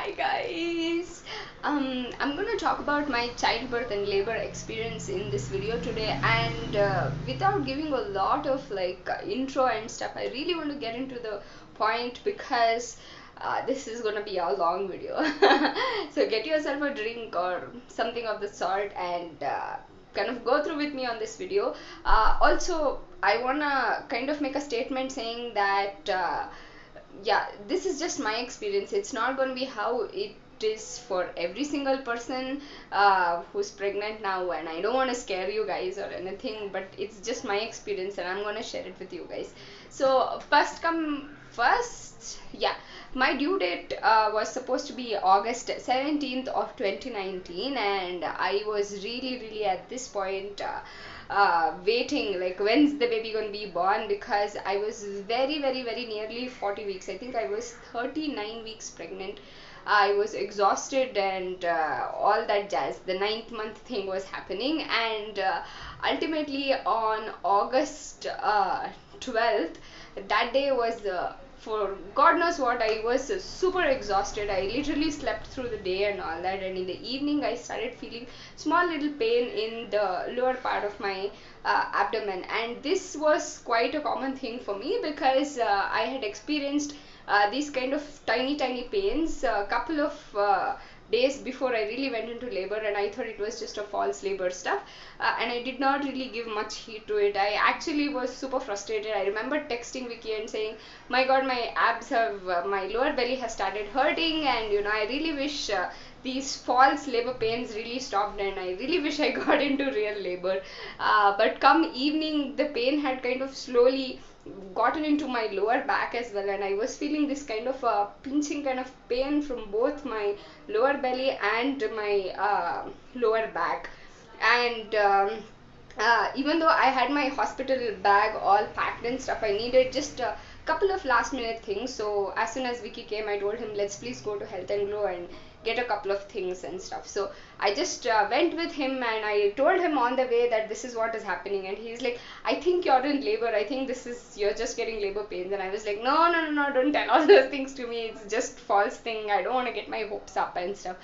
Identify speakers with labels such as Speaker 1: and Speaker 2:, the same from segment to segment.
Speaker 1: Hi guys. I'm gonna talk about my childbirth and labor experience in this video today, and without giving a lot of intro and stuff, I really want to get into the point because this is gonna be a long video. So get yourself a drink or something of the sort and kind of go through with me on this video. Also, I wanna kind of make a statement saying that. Yeah, this is just my experience. It's not going to be how it is for every single person who's pregnant now, and I don't want to scare you guys or anything, but it's just my experience and I'm going to share it with you guys. So first come first, yeah, my due date was supposed to be August 17th of 2019, and I was really at this point waiting like when's the baby gonna be born, because I was very nearly 40 weeks. I think I was 39 weeks pregnant. I was exhausted and all that jazz. The ninth month thing was happening, and ultimately on August 12th, that day was for God knows what, I was super exhausted. I literally slept through the day and all that, and in the evening I started feeling small little pain in the lower part of my abdomen, and this was quite a common thing for me because I had experienced these kind of tiny pains a couple of days before I really went into labor, and I thought it was just a false labor stuff, and I did not really give much heed to it. I actually was super frustrated. I remember texting Vicky and saying, my god, my abs have my lower belly has started hurting, and I really wish these false labor pains really stopped, and I really wish I got into real labor. But come evening, the pain had kind of slowly gotten into my lower back as well, and I was feeling this kind of pinching kind of pain from both my lower belly and my lower back. And even though I had my hospital bag all packed and stuff, I needed just a couple of last minute things. So as soon as Vicky came, I told him, let's please go to Health and Glow and get a couple of things and stuff. So I just went with him, and I told him on the way that this is what is happening, and he's like, I think you're in labor, I think this is, you're just getting labor pains. And I was like, no, don't tell all those things to me, it's just false thing, I don't want to get my hopes up and stuff.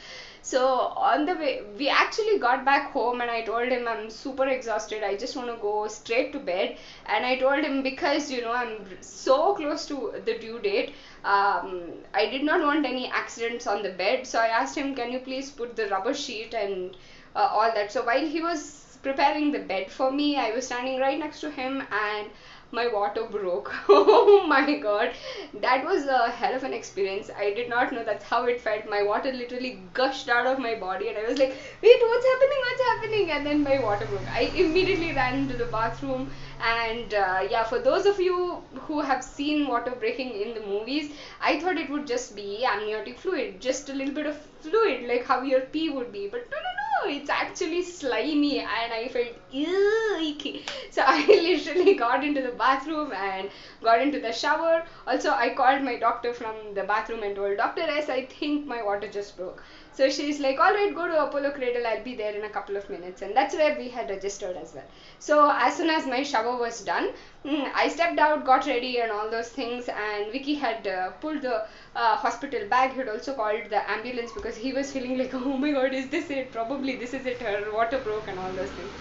Speaker 1: So on the way, we actually got back home, and I told him I'm super exhausted, I just want to go straight to bed. And I told him, because I'm so close to the due date, I did not want any accidents on the bed. So I asked him, can you please put the rubber sheet and all that. So while he was preparing the bed for me, I was standing right next to him, and my water broke. Oh my god, that was a hell of an experience. I did not know that's how it felt. My water literally gushed out of my body, and I was like, wait, what's happening? And then my water broke. I immediately ran into the bathroom, and yeah, for those of you who have seen water breaking in the movies, I thought it would just be amniotic fluid, just a little bit of fluid like how your pee would be, but no, it's actually slimy, and I felt icky. So I literally got into the bathroom and got into the shower. Also, I called my doctor from the bathroom and told, Dr. S, I think my water just broke. So she's like, alright, go to Apollo Cradle, I'll be there in a couple of minutes. And that's where we had registered as well. So as soon as my shower was done, I stepped out, got ready and all those things, and Vicky had pulled the hospital bag. He had also called the ambulance because he was feeling like, oh my god, is this it? Probably this is it, her water broke and all those things.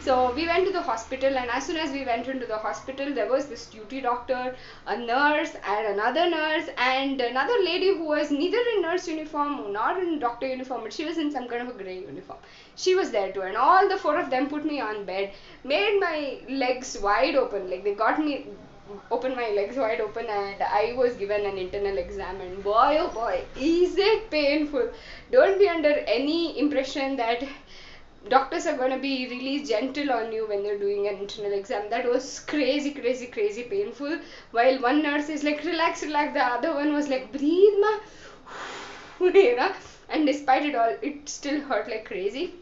Speaker 1: So we went to the hospital, and as soon as we went into the hospital, there was this duty doctor, a nurse, and another nurse, and another lady who was neither in nurse uniform nor in doctor uniform, but she was in some kind of a grey uniform. She was there too, and all the four of them put me on bed, made my legs wide open, like they got me open my legs wide open, and I was given an internal exam, and boy oh boy, is it painful. Don't be under any impression that doctors are going to be really gentle on you when you're doing an internal exam. That was crazy painful. While one nurse is like, relax, the other one was like, breathe ma. And despite it all, it still hurt like crazy.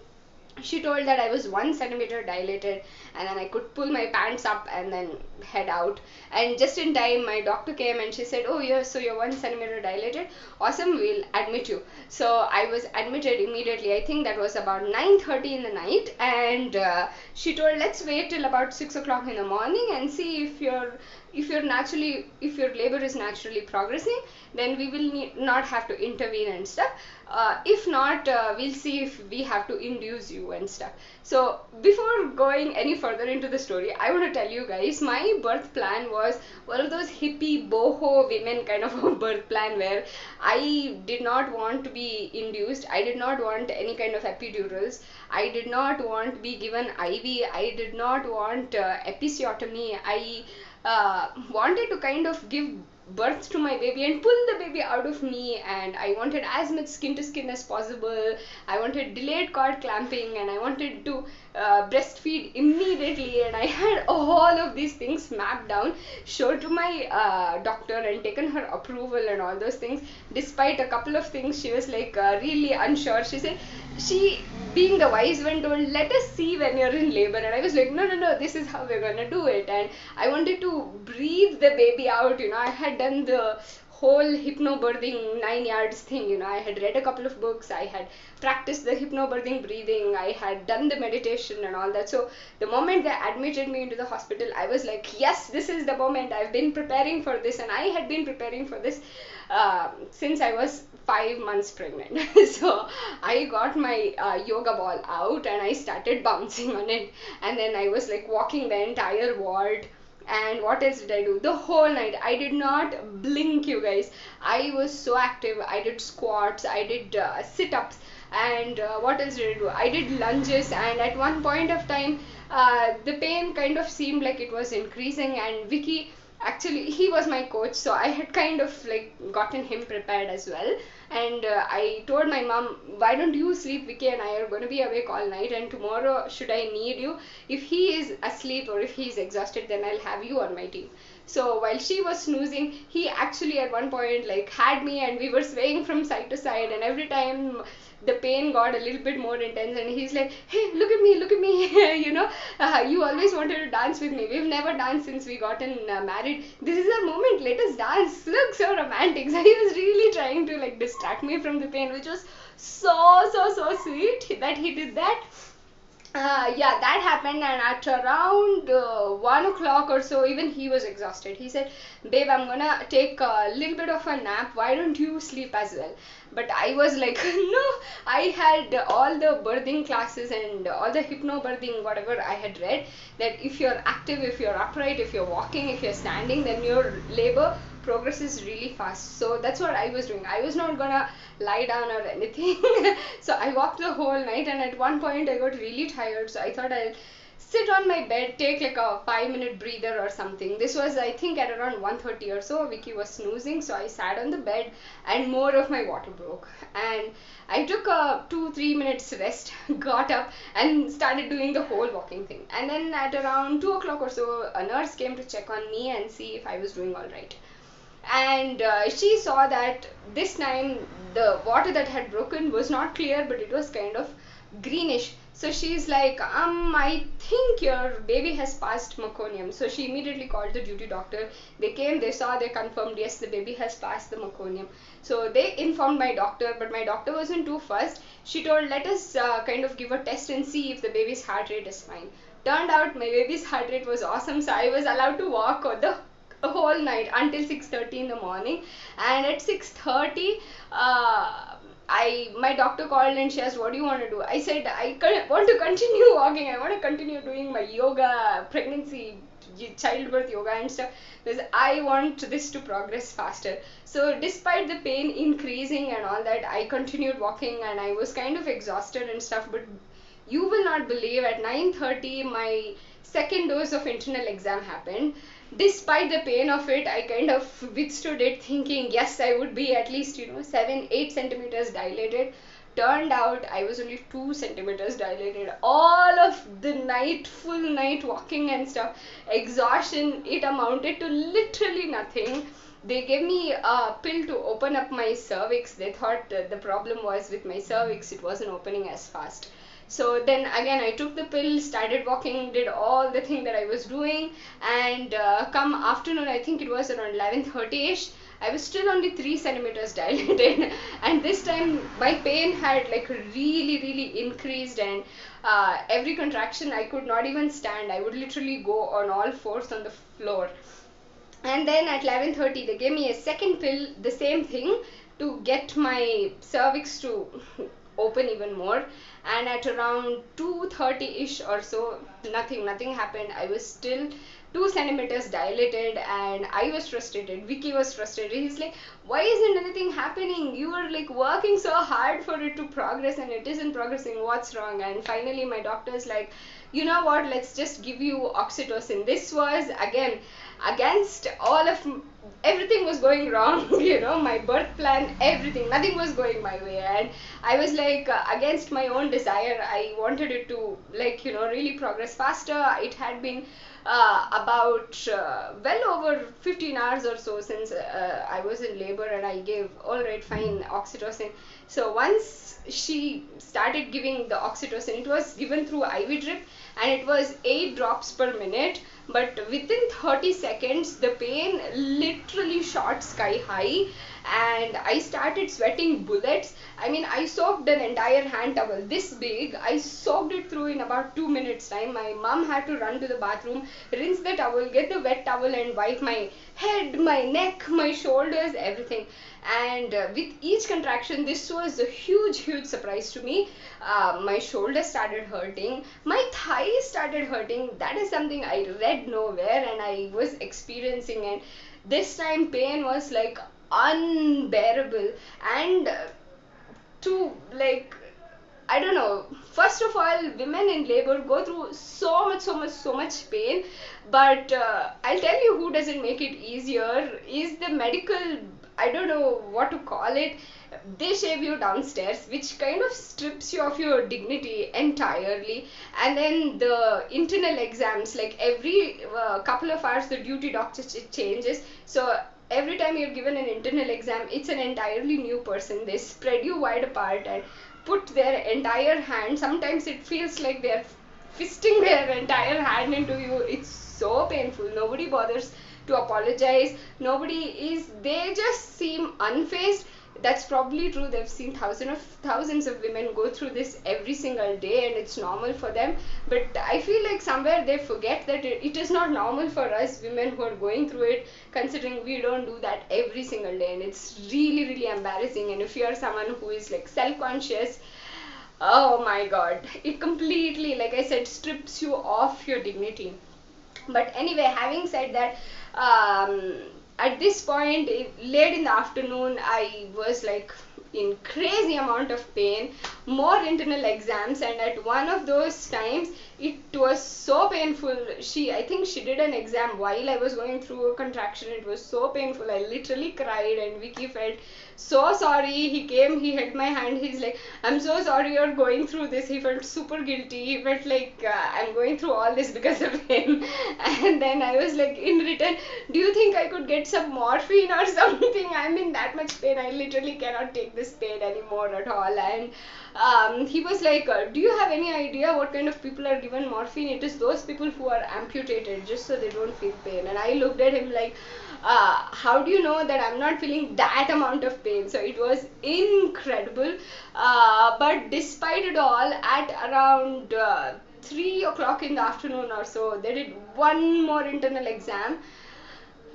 Speaker 1: She told that I was 1 centimeter dilated, and then I could pull my pants up and then head out. And just in time, my doctor came and she said, oh yeah, so you're 1 centimeter dilated, awesome, we'll admit you. So I was admitted immediately. I think that was about 9:30 in the night, and she told, let's wait till about 6 o'clock in the morning and see if if your labor is naturally progressing, then we will not have to intervene and stuff. If not, we'll see if we have to induce you and stuff. So before going any further into the story, I want to tell you guys, my birth plan was one of those hippie boho women kind of a birth plan, where I did not want to be induced, I did not want any kind of epidurals, I did not want to be given IV, I did not want episiotomy. I wanted to kind of give birth to my baby and pull the baby out of me, and I wanted as much skin to skin as possible. I wanted delayed cord clamping, and I wanted to breastfeed immediately, and I had all of these things mapped down, showed to my doctor and taken her approval and all those things. Despite a couple of things, she was like really unsure. She said, she being the wise one told, let us see when you're in labor. And I was like, no, this is how we're gonna do it. And I wanted to breathe the baby out. I had done the whole hypnobirthing 9 yards thing. I had read a couple of books, I had practiced the hypnobirthing breathing, I had done the meditation and all that. So the moment they admitted me into the hospital, I was like, yes, this is the moment. I've been preparing for this, and I had been preparing for this since I was 5 months pregnant. So I got my yoga ball out and I started bouncing on it, and then I was like walking the entire ward. And what else did I do? The whole night I did not blink, you guys. I was so active. I did squats, I did sit-ups, and what else did I do? I did lunges, and at one point of time the pain kind of seemed like it was increasing, and Vicky, actually he was my coach, so I had kind of like gotten him prepared as well. And I told my mom, why don't you sleep, Vicky and I are going to be awake all night, and tomorrow should I need you, if he is asleep or if he is exhausted, then I'll have you on my team. So while she was snoozing, he actually at one point like had me, and we were swaying from side to side, and every time the pain got a little bit more intense, and he's like, hey, look at me you always wanted to dance with me, we've never danced since we gotten married, this is our moment, let us dance, look so romantic. So he was really trying to like distract me from the pain, which was so sweet that he did that. Yeah, that happened, and at around 1 o'clock or so, even he was exhausted. He said, babe, I'm gonna take a little bit of a nap, why don't you sleep as well? But I was like, no, I had all the birthing classes and all the hypnobirthing, whatever I had read, that if you're active, if you're upright, if you're walking, if you're standing, then your labor progresses really fast. So that's what I was doing. I was not gonna lie down or anything. So I walked the whole night, and at one point I got really tired, so I thought I'll sit on my bed, take like a 5-minute breather or something. This was, I think, at around 1:30 or so. Vicky was snoozing, so I sat on the bed and more of my water broke, and I took a 2-3 minutes rest, got up and started doing the whole walking thing. And then at around 2 o'clock or so, a nurse came to check on me and see if I was doing all right. And she saw that this time the water that had broken was not clear, but it was kind of greenish. So she's like, I think your baby has passed meconium. So she immediately called the duty doctor. They came, they saw, they confirmed, yes, the baby has passed the meconium. So they informed my doctor, but my doctor wasn't too fussed. She told, let us kind of give a test and see if the baby's heart rate is fine. Turned out my baby's heart rate was awesome, so I was allowed to walk the whole night until 6:30 in the morning. And at 6:30 my doctor called and she asked, what do you want to do? I said, I want to continue walking, I want to continue doing my yoga, pregnancy, childbirth yoga and stuff, because I want this to progress faster. So despite the pain increasing and all that, I continued walking, and I was kind of exhausted and stuff. But you will not believe, at 9:30 my second dose of internal exam happened. Despite the pain of it, I kind of withstood it, thinking yes, I would be at least 7-8 centimeters dilated. Turned out I was only 2 centimeters dilated. All of the night, full night walking and stuff, exhaustion, it amounted to literally nothing. They gave me a pill to open up my cervix. They thought the problem was with my cervix, it wasn't opening as fast. So then again I took the pill, started walking, did all the thing that I was doing, and come afternoon, I think it was around 11:30ish, I was still only 3 centimeters dilated. And this time my pain had like really increased, and every contraction I could not even stand. I would literally go on all fours on the floor. And then at 11:30 they gave me a second pill, the same thing, to get my cervix to open even more. And at around 2:30 ish or so, nothing happened. I was still 2 centimeters dilated, and I was frustrated. Vicky was frustrated. He's like, why isn't anything happening? You were like working so hard for it to progress and it isn't progressing. What's wrong? And finally my doctor's like, you know what, let's just give you oxytocin. This was again against all of, everything was going wrong. My birth plan, everything, nothing was going my way. And I was like, against my own desire, I wanted it to, like, really progress faster. It had been about well over 15 hours or so since I was in labor, and I gave, all right, fine, oxytocin. So once she started giving the oxytocin, it was given through IV drip, and it was 8 drops per minute. But within 30 seconds, the pain literally shot sky high, and I started sweating bullets. I mean, I soaked an entire hand towel this big. I soaked it through in about 2 minutes time. My mom had to run to the bathroom, rinse the towel, get the wet towel, and wipe my head, my neck, my shoulders, everything. And with each contraction, this was a huge surprise to me. My shoulders started hurting, my thighs started hurting. That is something I read nowhere and I was experiencing. And this time pain was like unbearable. And to, like, I don't know. First of all, women in labor go through so much pain. But I'll tell you who doesn't make it easier is the medical. I don't know what to call it. They shave you downstairs, which kind of strips you of your dignity entirely. And then the internal exams, like every couple of hours, the duty doctor changes. So every time you're given an internal exam, it's an entirely new person. They spread you wide apart and put their entire hand. Sometimes it feels like they're fisting their entire hand into you. It's so painful. Nobody bothers to apologize. Nobody is, they just seem unfazed. That's probably true. They've seen thousands of women go through this every single day, and it's normal for them. But I feel like somewhere they forget that it is not normal for us women who are going through it, considering we don't do that every single day. And it's really embarrassing. And if you are someone who is like self-conscious, oh my god, it completely, like I said, strips you of your dignity. But anyway, having said that, at this point, late in the afternoon, I was like in crazy amount of pain, more internal exams. And at one of those times, it was so painful. I think she did an exam while I was going through a contraction. It was so painful, I literally cried. And Vicky felt so sorry. He came, he held my hand, he's like, I'm so sorry you're going through this. He felt super guilty. He felt like I'm going through all this because of him. And then I was like, in return, do you think I could get some morphine or something? I'm in that much pain, I literally cannot take this pain anymore at all. And he was like, do you have any idea what kind of people are given morphine? It is those people who are amputated just so they don't feel pain. And I looked at him like, how do you know that I'm not feeling that amount of pain? So it was incredible. But despite it all, at around 3 o'clock in the afternoon or so, they did one more internal exam.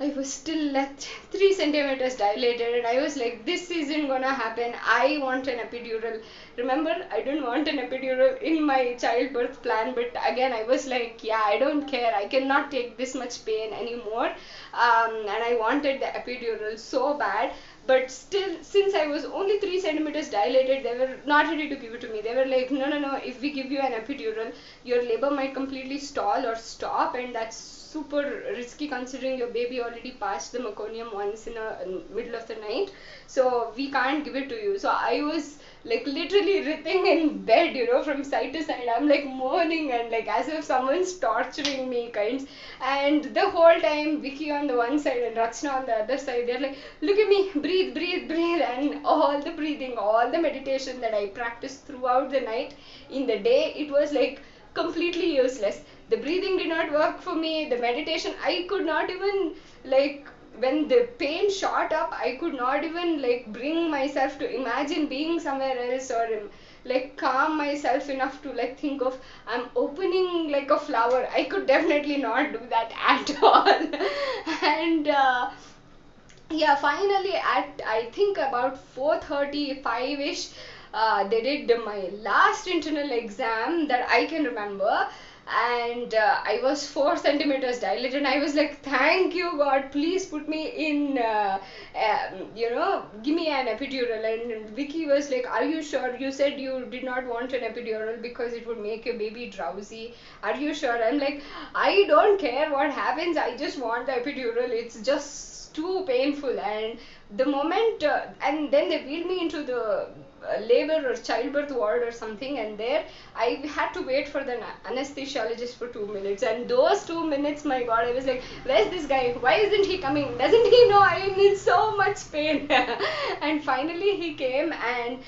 Speaker 1: I was still left 3 centimeters dilated, and I was like, this isn't gonna happen. I want an epidural. Remember, I didn't want an epidural in my childbirth plan, but again, I was like, yeah, I don't care. I cannot take this much pain anymore. And I wanted the epidural so bad. But still, since I was only 3 centimeters dilated, they were not ready to give it to me. They were like, no, if we give you an epidural, your labor might completely stall or stop, and that's super risky considering your baby already passed the meconium once in the middle of the night. So we can't give it to you. So I was like literally writhing in bed, from side to side. I'm like moaning and like as if someone's torturing me kinds. And the whole time, Vicky on the one side and Rachna on the other side, they're like, look at me, breathe. And all the breathing, all the meditation that I practiced throughout the night, in the day, it was like completely useless. The breathing did not work for me. The meditation, I could not even like when the pain shot up, I could not even like bring myself to imagine being somewhere else, or like calm myself enough to like think of I'm opening like a flower. I could definitely not do that at all. And yeah, finally at I think about 4:35 ish, they did my last internal exam that I can remember. And I was 4 centimeters dilated, and I was like, thank you God, please put me in, give me an epidural. And Vicky was like, are you sure? You said you did not want an epidural because it would make your baby drowsy. Are you sure? I'm like, I don't care what happens, I just want the epidural. It's just too painful. And the moment and then they wheeled me into the labor or childbirth ward or something, and there I had to wait for the anesthesiologist for 2 minutes. And those 2 minutes, my God, I was like, where's this guy? Why isn't he coming? Doesn't he know I am in so much pain? And finally he came, and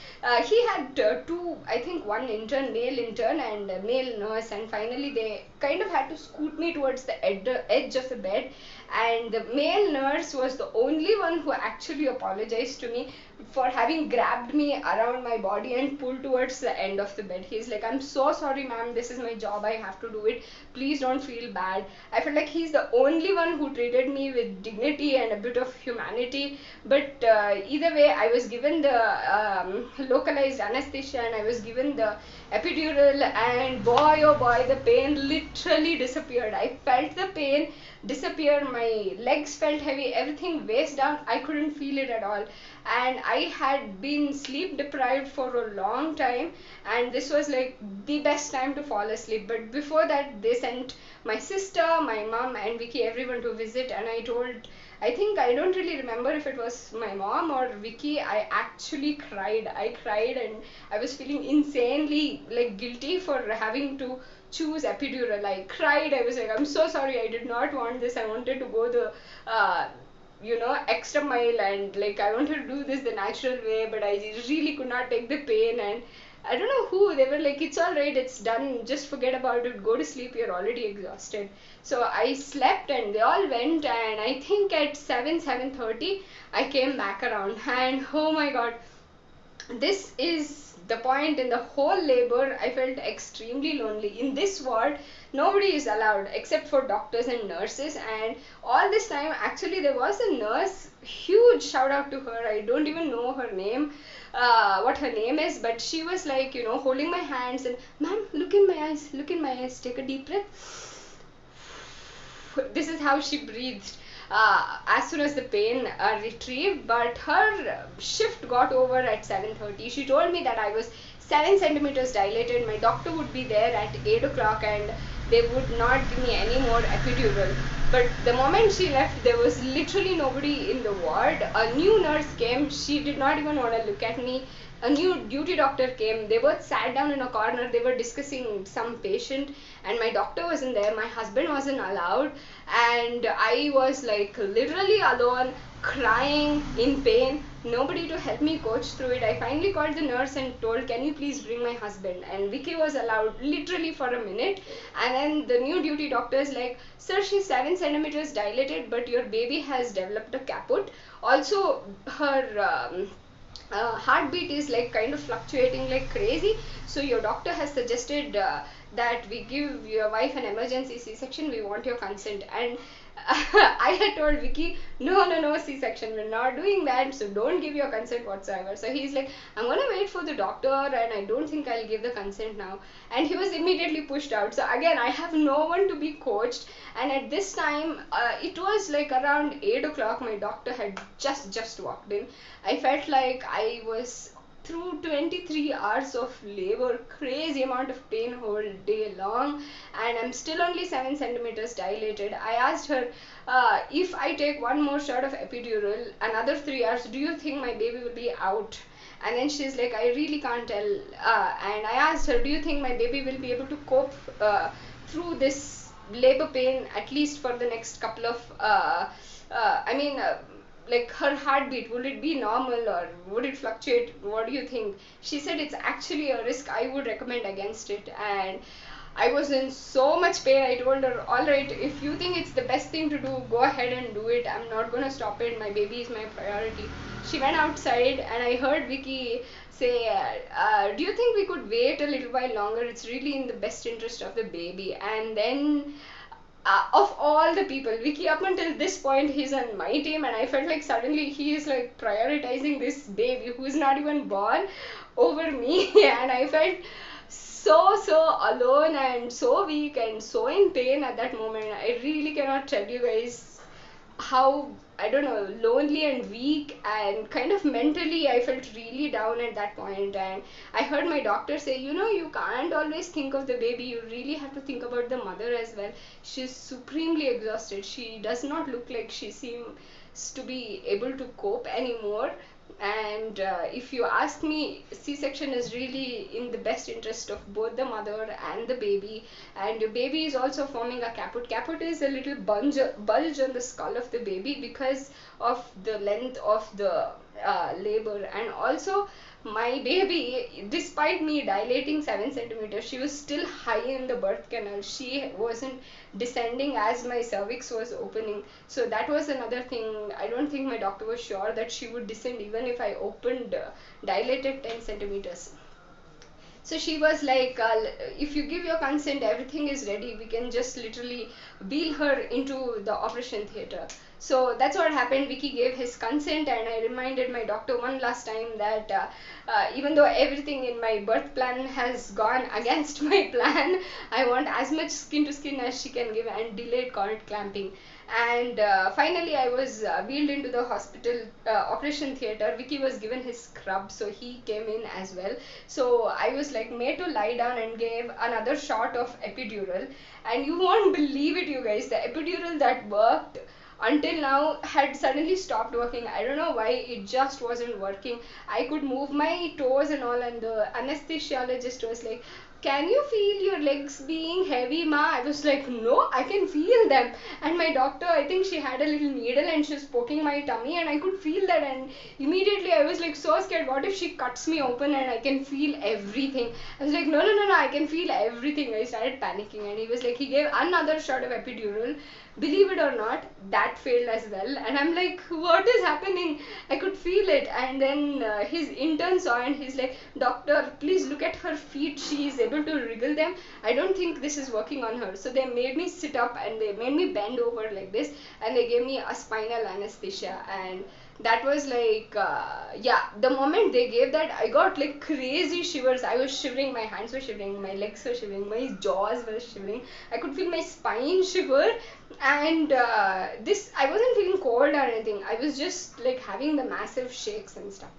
Speaker 1: he had two, I think one intern, male intern and a male nurse. And finally they kind of had to scoot me towards the edge of the bed, and the male nurse was the only one who actually apologized to me for having grabbed me around my body and pulled towards the end of the bed. He's like, I'm so sorry ma'am, this is my job, I have to do it, please don't feel bad. I felt like he's the only one who treated me with dignity and a bit of humanity. But either way, I was given the localized anesthesia, and I was given the epidural, and boy oh boy, the pain literally disappeared. I felt the pain disappear, my legs felt heavy, everything waist down, I couldn't feel it at all. And I had been sleep deprived for a long time, and this was like the best time to fall asleep. But before that, they sent my sister, my mom and Vicky, everyone to visit. And I think, I don't really remember if it was my mom or Vicky, I actually cried. I cried, and I was feeling insanely like guilty for having to choose epidural. I cried, I was like, I'm so sorry, I did not want this, I wanted to go the extra mile, and like I wanted to do this the natural way, but I really could not take the pain. And I don't know who, they were like, it's all right, it's done, just forget about it, go to sleep, you're already exhausted. So I slept, and they all went, and I think at 7:30 I came back around. And oh my God, this is the point in the whole labor. I felt extremely lonely. In this ward, nobody is allowed except for doctors and nurses. And all this time, actually, there was a nurse, huge shout out to her. I don't even know her name, what her name is, but she was like, holding my hands and, ma'am, look in my eyes, look in my eyes, take a deep breath. This is how she breathed as soon as the pain retrieved. But her shift got over at 7:30. She told me that I was 7 centimeters dilated. My doctor would be there at 8 o'clock, and they would not give me any more epidural. But the moment she left, there was literally nobody in the ward. A new nurse came. She did not even want to look at me. A new duty doctor came. They both sat down in a corner. They were discussing some patient, and my doctor wasn't there. My husband wasn't allowed, and I was like literally alone, crying in pain. Nobody to help me coach through it. I finally called the nurse and told, can you please bring my husband? And Vicky was allowed literally for a minute. And then the new duty doctor is like, sir, she's 7 centimeters dilated, but your baby has developed a caput. Also, her heartbeat is like kind of fluctuating like crazy, so your doctor has suggested that we give your wife an emergency C-section, we want your consent. And I had told Vicky, no C-section, we're not doing that, so don't give your consent whatsoever. So he's like, I'm gonna wait for the doctor, and I don't think I'll give the consent now. And he was immediately pushed out. So again, I have no one to be coached. And at this time, it was like around 8 o'clock, my doctor had just walked in. I felt like I was through 23 hours of labor, crazy amount of pain whole day long, and I'm still only 7 centimeters dilated. I asked her, if I take one more shot of epidural, another 3 hours, do you think my baby will be out? And then she's like, I really can't tell. And I asked her, do you think my baby will be able to cope through this labor pain at least for the next couple of like her heartbeat, will it be normal or would it fluctuate? What do you think? She said it's actually a risk, I would recommend against it. And I was in so much pain. I told her, all right, if you think it's the best thing to do, go ahead and do it. I'm not gonna stop it. My baby is my priority. She went outside, and I heard Vicky say, do you think we could wait a little while longer? It's really in the best interest of the baby. And then of all the people, Vicky, up until this point, he's on my team, and I felt like suddenly he is like prioritizing this baby who's not even born over me. And I felt so alone and so weak and so in pain at that moment. I really cannot tell you guys how, I don't know, lonely and weak and kind of mentally I felt really down at that point. And I heard my doctor say, you know, you can't always think of the baby, you really have to think about the mother as well. She's supremely exhausted. She does not look like she seems to be able to cope anymore. And if you ask me, C-section is really in the best interest of both the mother and the baby. And the baby is also forming a caput. Caput is a little bulge on the skull of the baby because of the length of the labor. And also my baby, despite me dilating 7 centimeters, she was still high in the birth canal. She wasn't descending as my cervix was opening. So that was another thing. I don't think my doctor was sure that she would descend even if I opened dilated 10 centimeters. So she was like, if you give your consent, everything is ready. We can just literally wheel her into the operation theater. So that's what happened. Vicky gave his consent, and I reminded my doctor one last time that even though everything in my birth plan has gone against my plan, I want as much skin to skin as she can give and delayed cord clamping. And finally I was wheeled into the hospital operation theater. Vicky was given his scrub, so he came in as well. So I was like made to lie down and gave another shot of epidural. And you won't believe it, you guys, the epidural that worked until now had suddenly stopped working. I don't know why, it just wasn't working. I could move my toes and all, and the anesthesiologist was like, can you feel your legs being heavy, ma? I was like, no, I can feel them. And my doctor, I think she had a little needle and she was poking my tummy, and I could feel that. And immediately I was like so scared, what if she cuts me open and I can feel everything? I was like, no, I can feel everything. I started panicking, and he was like, he gave another shot of epidural. Believe it or not, that failed as well. And I'm like, what is happening? I could feel it. And then his intern saw, and he's like, doctor, please look at her feet, she is able to wriggle them. I don't think this is working on her. So they made me sit up and they made me bend over like this, and they gave me a spinal anesthesia. And that was like yeah, the moment they gave that, I got like crazy shivers. I was shivering, my hands were shivering, my legs were shivering, my jaws were shivering. I could feel my spine shiver. And this, I wasn't feeling cold or anything, I was just like having the massive shakes and stuff.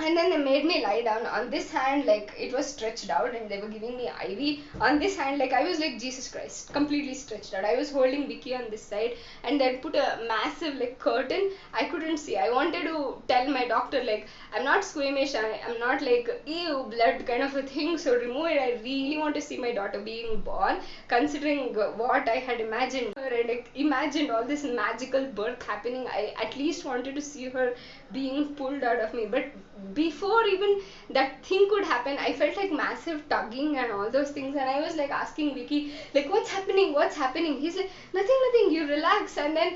Speaker 1: And then they made me lie down. On this hand, like, it was stretched out, and they were giving me IV. On this hand, like, I was like Jesus Christ, completely stretched out. I was holding Vicky on this side, and they put a massive like curtain. I couldn't see. I wanted to tell my doctor, like, I'm not squeamish, I'm not like ew blood kind of a thing, so remove it. I really want to see my daughter being born, considering what I had imagined her, and like imagined all this magical birth happening. I at least wanted to see her being pulled out of me. But before even that thing could happen, I felt like massive tugging and all those things. And I was like asking Vicky, like, what's happening? He's like, nothing, you relax. And then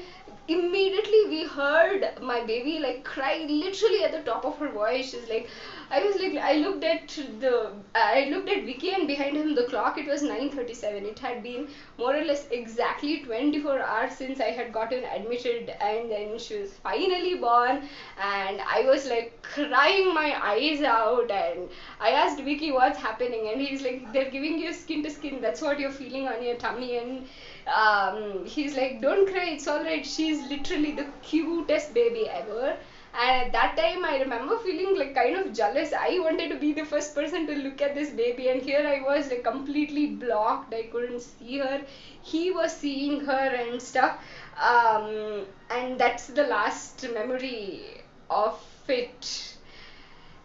Speaker 1: immediately we heard my baby like cry literally at the top of her voice. She's like, I was like, I looked at Vicky, and behind him the clock, it was 9:37. It had been more or less exactly 24 hours since I had gotten admitted, and then she was finally born. And I was like crying my eyes out, and I asked Vicky what's happening, and he's like, they're giving you skin to skin, that's what you're feeling on your tummy. And he's like, don't cry, it's alright, she's literally the cutest baby ever. And at that time I remember feeling like kind of jealous. I wanted to be the first person to look at this baby, and here I was like completely blocked, I couldn't see her. He was seeing her and stuff. And that's the last memory of it.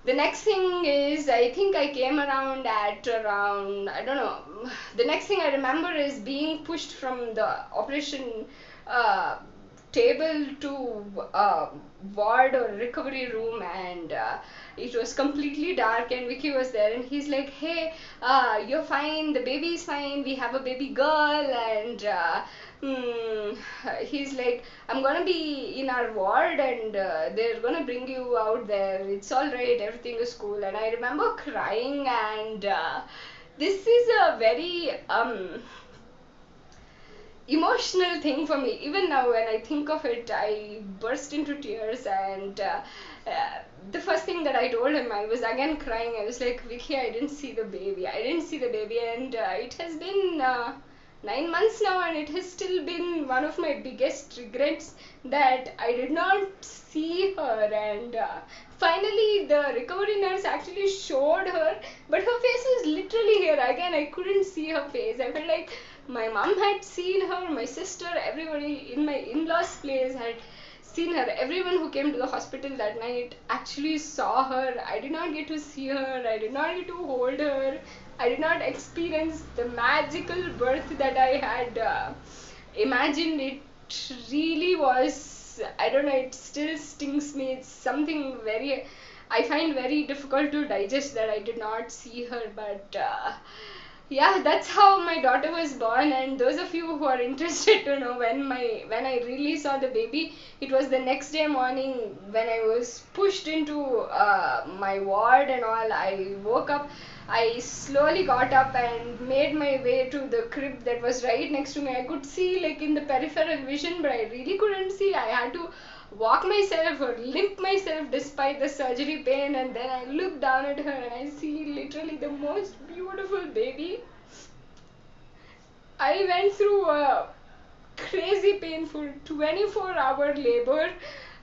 Speaker 1: The next thing is, I think I came around at around, I don't know, the next thing I remember is being pushed from the operation table to ward or recovery room, and it was completely dark, and Vicky was there, and he's like, hey, you're fine, the baby is fine, we have a baby girl, and he's like, I'm gonna be in our ward, and they're gonna bring you out there, it's all right, everything is cool. And I remember crying, and this is a very emotional thing for me. Even now, when I think of it, I burst into tears. And the first thing that I told him, I was again crying. I was like, Vicky, I didn't see the baby. I didn't see the baby. And it has been 9 months now, and it has still been one of my biggest regrets that I did not see her. And finally, the recovery nurse actually showed her, but her face was literally here. Again, I couldn't see her face. I felt like my mom had seen her, my sister, everybody in my in-laws place had seen her. Everyone who came to the hospital that night actually saw her. I did not get to see her, I did not get to hold her, I did not experience the magical birth that I had imagined. It really was, I don't know, it still stings me. It's something very, I find very difficult to digest, that I did not see her. But yeah, that's how my daughter was born. And those of you who are interested to know when I really saw the baby, it was the next day morning when I was pushed into my ward and all. I woke up, I slowly got up and made my way to the crib that was right next to me. I could see like in the peripheral vision, but I really couldn't see. I had to walk myself or limp myself despite the surgery pain, and then I look down at her and I see literally the most beautiful baby. I went through a crazy painful 24-hour labor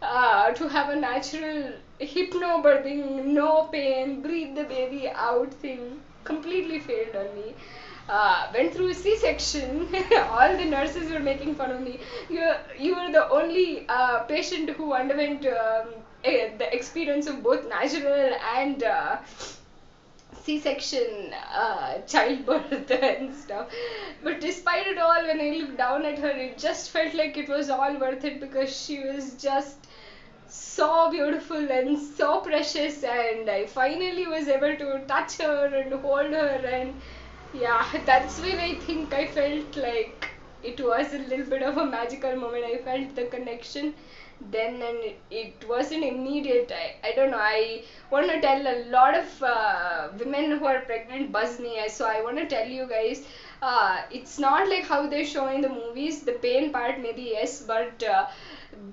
Speaker 1: to have a natural hypnobirthing, no pain, breathe the baby out thing. Completely failed on me. Went through C-section. All the nurses were making fun of me. You were the only patient who underwent the experience of both natural and C-section childbirth and stuff. But despite it all, when I looked down at her, it just felt like it was all worth it, because she was just so beautiful and so precious. And I finally was able to touch her and hold her, and yeah, that's when I think I felt like it was a little bit of a magical moment. I felt the connection then, and it wasn't immediate. I don't know, I want to tell a lot of women who are pregnant buzz me, so I want to tell you guys, it's not like how they show in the movies. The pain part maybe yes, but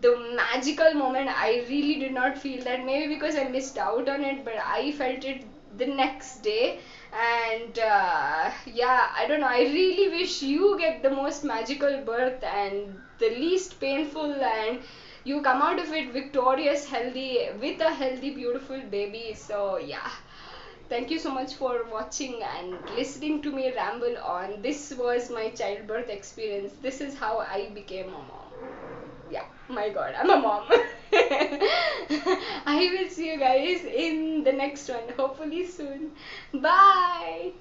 Speaker 1: the magical moment, I really did not feel that. Maybe because I missed out on it, but I felt it the next day. And yeah, I don't know, I really wish you get the most magical birth and the least painful, and you come out of it victorious, healthy, with a healthy, beautiful baby. So yeah, thank you so much for watching and listening to me ramble on. This was my childbirth experience. This is how I became a mom. Yeah, my god, I'm a mom. I will see you guys in the next one, hopefully soon. Bye.